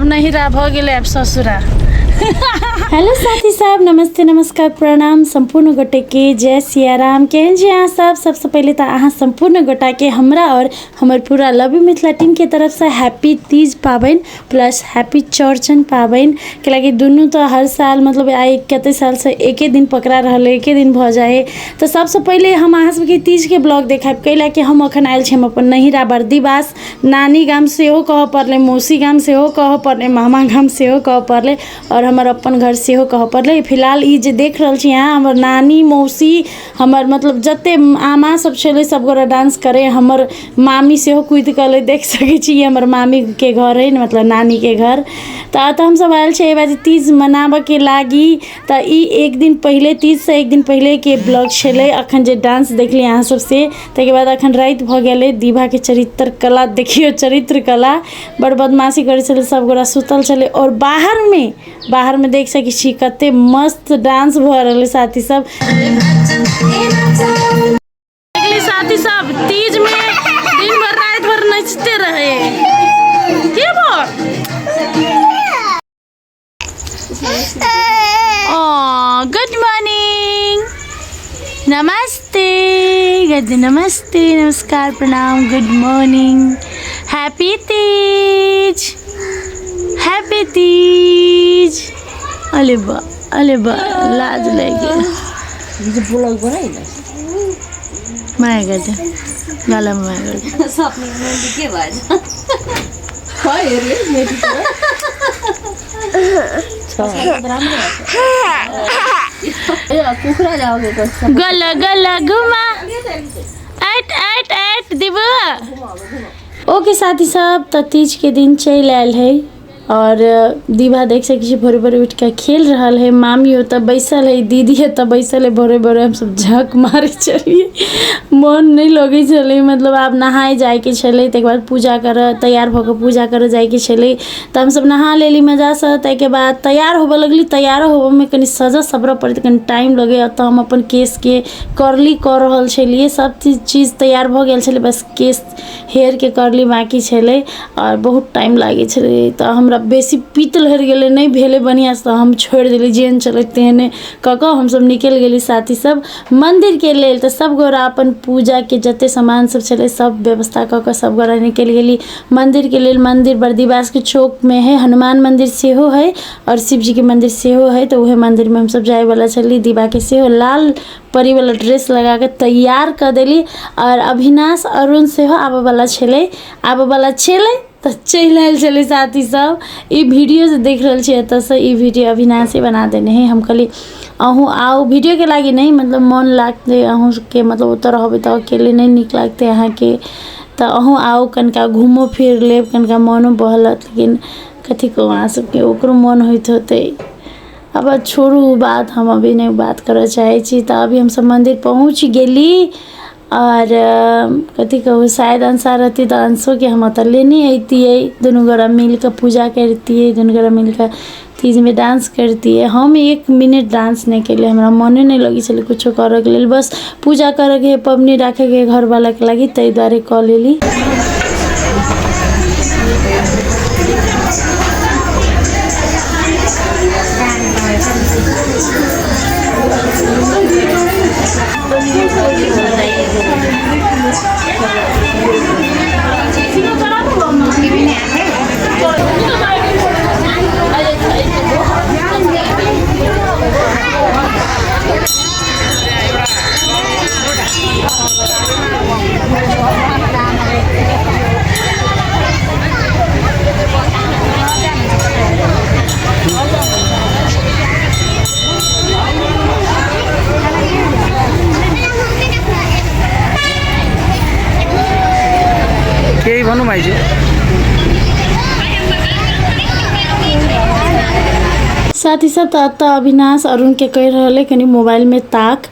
अब नहिरा भ गेले अब ससुरा। हेलो साथी साहब, नमस्ते नमस्कार प्रणाम संपूर्ण गोटे के जय सिया राम। केहन जी अहाँ सब? सबसे पहले तो अहाँ संपूर्ण गोटा के हमरा और हमर पूरा लव यू मिथिला टीम के तरफ से हैप्पी तीज पाबन प्लस हैप्पी चौरचन पाबन के लगे। दुनू तो हर साल मतलब आई कते साल से एके दिन पकड़ा रहल, एके दिन भ जाए। तो सबसे पहले हम अहाँ सबके तीज के ब्लॉग देखाब कैला कि हम अखन आयल छी हम अपन नहिरा बर्दीवास। नानी गाम से हो कह पड़ले, मौसी गाम से हो कह पड़ले, मामा गाम से हो कह पड़ले और हमर अपन घर से हो कह पड़ले। फिलहाल ई जे देख रहल छी यहाँ हमर नानी मौसी हमर मतलब जते आमा सब छले सब गोरा डांस करे। हमर मामी से हो कूद के देख सके छी, हमर मामी के घर है मतलब नानी के घर। तो हम सब आयल छे बाजी तीज मनाबे के लागी। तो ई एक दिन पहले तीज से एक दिन पहले के ब्लॉग छले। अखन जे डांस देखली अहाँ सब से ताके बाद अखन रात भ गेले। दीभा के चरित्र कला देखियो, चरित्र कला बड़ बदमाशी करे छले, सब गोरा सुतल छले और बाहर में देख सके छी कते मस्त डांस भ रहले साथी सब। देखली साथी सब तीज में दिन भर रात भर नाचते रहे। के गुड मॉर्निंग, नमस्ते, नमस्ते, नमस्कार, प्रणाम, good morning, happy Teej, happy Teej. अले बा लाज लगे माया गर्दा गाला माया गर्दा सपने मेहंदी के बाज हाय रे मेहंदी कुखरा जाओगे गला गला घुमा ऐट दिबा। ओके साथी सब, तो तीज के दिन चल आयल है और दीभा देख सके भोरे भोरे उठ के खेल रहा है। मामी हो तब बैसल है, दीदी है तब बैसल है। भोरे भोरे हम सब झक मारे चलिए, मन नहीं लगे चले मतलब आप नहाए जाए के चले। तक बाद पूजा कर तैयार होकर पूजा कर जाए के चले। तो हम सब नहा लेली मजा से। तक बाद तैयार होबे लगली। तैयार होबे में कनी सजा सब्र पड़े, कनी टाइम लगे। तो हम अपन केस के करली कर रहल छलिए, सब चीज़ तैयार भ गेल छले, बस केस हेयर के करली बाकी छले और बहुत टाइम लागे छले। तो हमरा बेसी पीत लहर गेले, नहीं भेले बढ़िया से हम छोड़ दिली। जेन चलते हैं कक हम सब निकल गेली साथी सब मंदिर के लेल। तो सब गोरा अपन पूजा के जते सामान सब चले सब व्यवस्था कक सब गोरा निकल गेली मंदिर के लेल। मंदिर बर्दीवास के चौक में है, हनुमान मंदिर सेहो है और शिव जी के मंदिर सेहो है। तो वह मंदिर में हम सब जाए वाला चली। दीवा के सेहो लाल परी वाला ड्रेस लगा के तैयार कर देली और अविनाश अरुण सेहो आबे वाला छले। तो चल आयल चले साथी सब। ई वीडियो से देख रहे छे तो से ई वीडियो अविनाश बना देने हैं। हम कहली अहूँ आओ वीडियो के लागी नहीं मतलब मन लागते अहूँ के मतलब उतर हो तो अकेले नहीं निक लागते अहाँ के। तो अहूँ आओ कनका घूमो फिर लेब, कनका मनो बहलत। लेकिन कथी को वहाँ सबके ओकरो मन होते होते। अब छोड़ू बात, हम अभी नहीं बात करे चाहे छी। तो अभी हम सब मंदिर पहुँच गेली और कथी कहूँ शायद अंसा रहती तो अंशों के हम तो लेने अती है। दोनों गोरा मिल कर पूजा करती है, दोनों गोरा मिल कर तीज में डांस करती है। हम 1 मिनट डांस नहीं के लिए हमारा मने नहीं लगी चले कुछ करे के लिए, बस पूजा करे के पबनी रखे के घर वाला के लगी तई द्वारे कह लेली। भन्नु भाइ साथी सब तो अविनाश अरुण के कह रहे कनी मोबाइल में ताक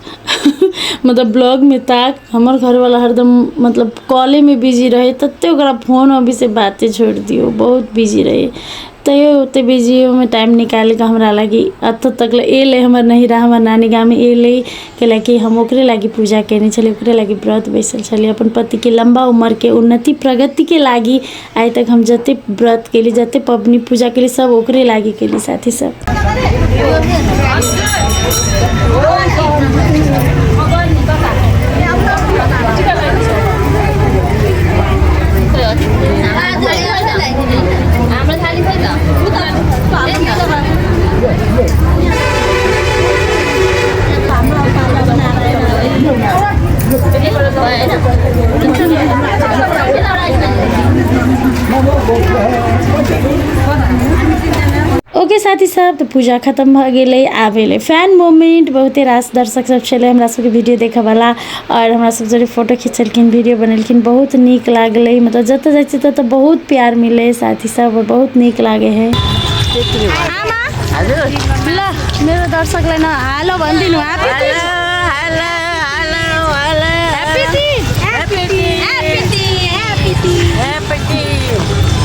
मतलब ब्लॉग में तक हमर घर वाला हरदम मतलब कॉले में बिजी रहे, तत्ते ओकरा फोन अभी से बातें छोड़ दियो, बहुत बिजी रहे। तैयो ओते बिजी में टाइम निकाल के हमरा लगी अत तक एले हमर नहीं रहा, हमर नानी गाँव में एले के लगी हम ओकरे लागी पूजा केने छली, ओकरे लागी व्रत बैसल छली। अपन पति के लंबा उम्र के उन्नति प्रगति के लागी आइ तक हम जते व्रत केली, जते पबनी पूजा केली, सब ओकरे लागी केली साथी सब। ओके साथी सब, तो पूजा खत्म भ गेलै। आबेले फैन मोमेंट बहुते रास दर्शक सब छले हमरा सबके वीडियो देखे वाला, और हमरा सब जरे फोटो खिंचलखिन, वीडियो बनलखिन, बहुत नीक लागले। मतलब जते जाय छी तते बहुत प्यार मिले साथी सब, बहुत नीक लागे है। ल मेरो दर्शकलाई न हेलो भन्दिनु,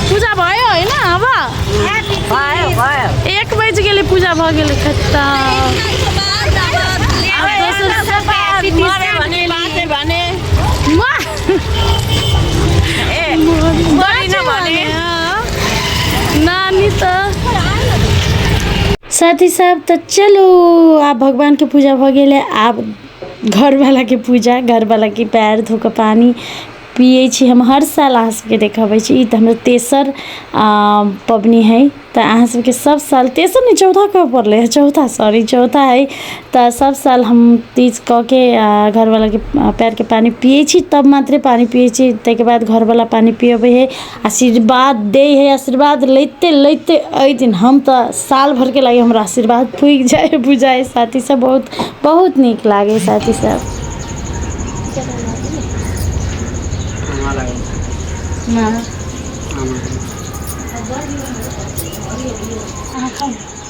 पूजा भयो हैन? अब 1 बज गेले, पूजा भ गेले खत्तम। नानी त साथी सब, तो चलो आप भगवान के पूजा भ गेले। आप घर वाला के पूजा, घर वाला के पैर धो के पानी पिए छी। हम हर साल अहाँ सबके देखाबै छी, ई त हमर तेसर पबनी है। तो अहाँ सबके सब साल, तेसर नहीं चौथा कब पड़ले है, चौथा है। तो सब साल हम तीज क के घर वाला के पैर के पानी पिए छी, तब मात्रे पानी पिए छी। तै के बाद घर वाला पानी पियबे है, आशीर्वाद दे है। आशीर्वाद लेते लेते अइ दिन हम तो साल भर के लागे हमरा आशीर्वाद फूक जाए बुझाए साथी सब, बहुत बहुत नीक लागे साथी सब।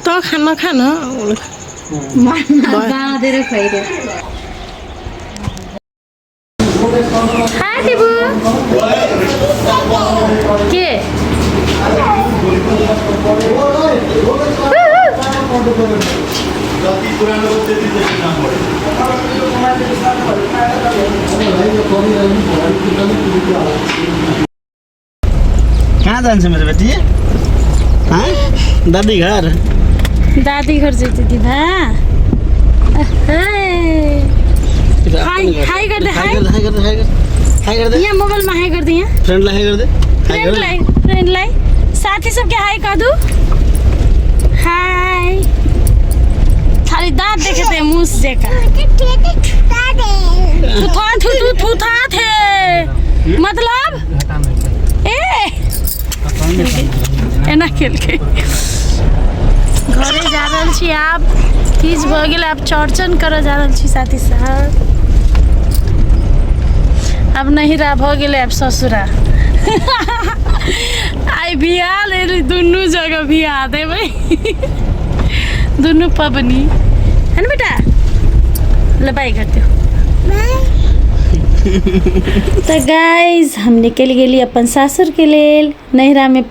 तो खाना खाना हाय देबू के कहाँ जान्छ मेरो बेटी? दादी घर जाती थी भा। हाय कर दे, हाय कर दे। यहाँ मोबाइल में हाय कर दे, यहाँ फ्रेंड लाई हाय कर दे, फ्रेंड लाई साथी सबके हाय कर दू। हाय, खाली दांत देखे थे मुंह से का थू था थे मतलब एना खेल के घरे जा रहल छी। आप तीज भ गेल, आप चौरचन कर जा रहल छी साथी साहब। अब नहीं रहा भ गेले, अब ससुरा आई बिहा ले, दुनू जगह बिहा देबै, दुनू पबनी है ना बेटा। ले बाय करते हो। तो गाइज हम निकल गेली अपन सासुर के लेल। नैहरा में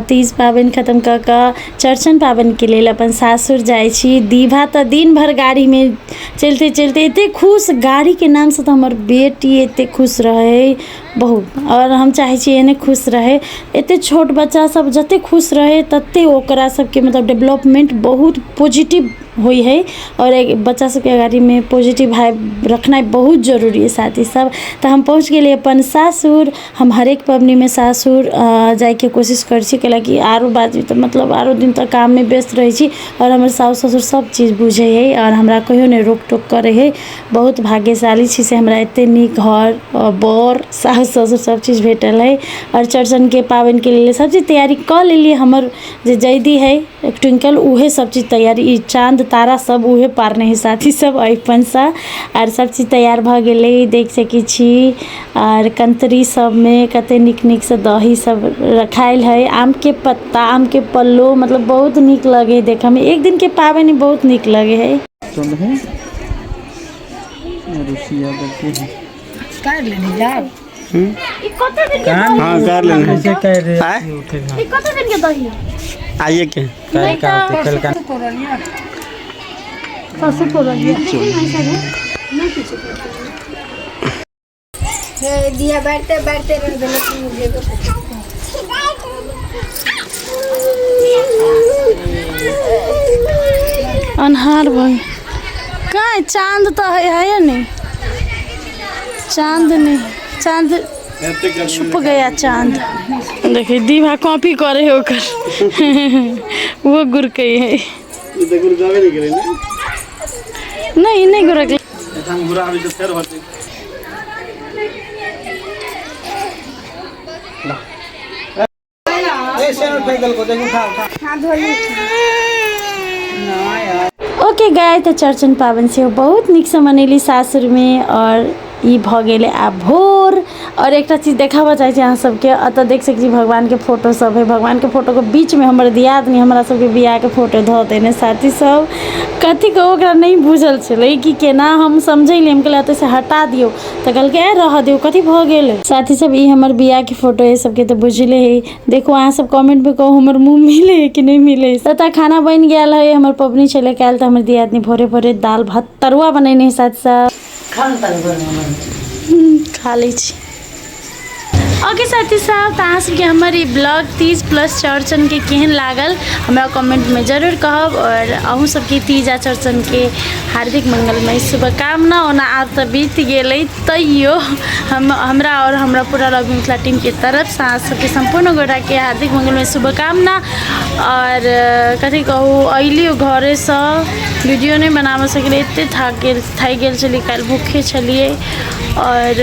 तीज पाबन खत्म कर चौरचन पाबन के लेल अपन सासुर जाए छी। दीभा तो दिन भर गाड़ी में चलते चलते एते खुश, गाड़ी के नाम से तो हमार बेटी एते खुश रहे बहुत, और हम चाहे छी एने खुश रहे। एते छोट बच्चा सब जते खुश रहे तते ओकरा सबके मतलब डेवलपमेंट बहुत पॉजिटिव हुई है, और एक बच्चा सबके गाड़ी में पॉजिटिव वाइब रखना बहुत जरूरी है साथी सब। तो हम पहुँच गए अपन सासुर। हम हर एक पबनी में सासुर जाए के कोशिश कर छी, कि आरो बात तो मतलब आरो दिन तक काम में व्यस्त रहे छी, और हमारे सास ससुर सब चीज़ बुझे है और हमरा कहियो नहीं रोक टोक करे है। बहुत भाग्यशाली छी से हमरा एते नीक घर बर सास ससुर सब चीज़ भेटल है। और चौरचन के पाबन के लिए सब चीज़ तैयारी कर लेलिए। हमर जे जैदी है ट्विंकल उहे सब चीज़ तैयारी, चाँद तारा सब उहे पारने है साथी सब अइपन सा, और सब चीज़ तैयार भ गेले देख सकै छी। और कंतरी सब में कते निक निक से दही सब रखाइल है, आम के पत्ता, आम के पल्लो, मतलब बहुत निक लगे देखा में। एक दिन के पाबन बहुत निक लगे है। रुसिया करके कर लेनी जाओ ई कते दिन के हाँ कर लेना ऐसे कह रहे आए? ई कते दिन के दही आइए के कल का होते कल का ससु को लगिया दिया बैठते बैठते रह देना मुझे को अनहार भाई कहाँ चांद तो है या नहीं चांद नहीं चांद छुप गया चांद देखिए दीवा कॉपी करे होकर वो गुरकई है ये तो गुरु जावे नहीं करे ना नहीं गुरक हम गुरु आवे तो फिर होते ऐसे न पैदल को देखो उठा ओके गाय तो चर्चन पावन से बहुत निक से मनैली सासुर में और ई भ गेले आ भोर और एक चीज़ देखाबा चाहे अहाँ सबके अत देख सकै भगवान के फोटो सब है भगवान के फोटो के बीच में हमर दियादनी हमरा सबके बियाह के फोटो धऽ देने साथी सब कथी को ओकरा नहीं बुझल छलै कि केना हम समझैली हम कहले से हटा दियो तऽ कहलकै रह दियो कथी भऽ गेलै साथी सब ई हमर बियाह के फोटो है सबके तो बुझले है देखो अहाँ सब कमेंट में कहू हमर मुंह मिले है कि नहीं मिले तथा खाना बन गेल है हमर पबनी चले काल तऽ हमर दियादनी भोरे भोरे दाल भात तरुआ बनैने है साथी सब खा लै छी ओके साथी साहब तो अहाँ सबके हमर ई ब्लॉग 30+ चौड़चन के केहन लागल हमरा कमेंट में जरूर कहब और अहूँ सबके तीजा चौड़चन के हार्दिक मंगलमय शुभकामना ओना आब तऽ बीत गेलै तैयो हमरा और हमरा पूरा लव मिथिला टीम के तरफ से अहाँ सबके संपूर्ण गोटा के हार्दिक मंगलमय शुभकामना और कथी कहू अइलियो घरे से वीडियो नहीं बनाबऽ सकलिए एते थाकि गेल छलिए काल्हि भूखे छलिए और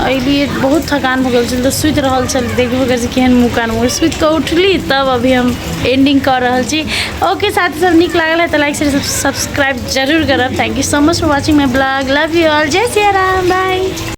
अइलिए बहुत थकान हो गल तो सुति रहल छल देखबो कर केहन मुँह कान मुँह सुति कऽ उठली तब अभी हम एंडिंग कर रहल छी ओके साथी सब नीक लागल है तो लाइक शेयर सब्सक्राइब जरूर करब thank you so much for watching my blog love you all जय सिया राम बाय।